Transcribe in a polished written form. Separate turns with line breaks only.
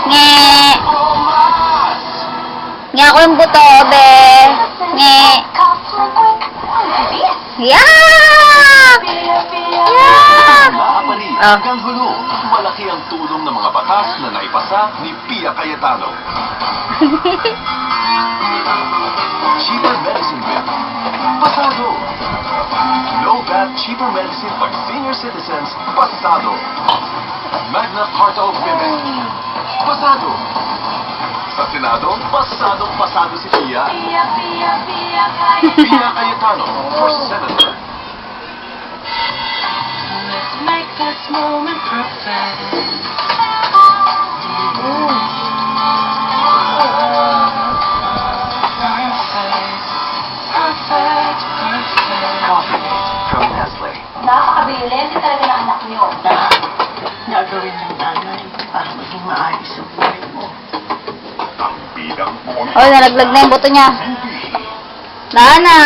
Nge. Nge ako yung buto, be. Nge. Yak! Yak!
Maapari, hanggang gulo. Malaki ang tulong ng mga batas na naipasa ni Pia Cayetano. Cheaper medicine bill. Pasado. No bad cheaper medicine for senior citizens. Pasado. Magna Carta of Women. Pasado. Sa Senado, pasado si Pia. Pia Cayetano for Senator.
Let's make this moment perfect. Perfect.
Coffee from Nestle.
Napakabilis talaga ng anak niyo.
Gagawin ng nanay para maging maayos ang buhay mo.
Ang bidang
Oh, nalaglag na yung buto niya. Lana!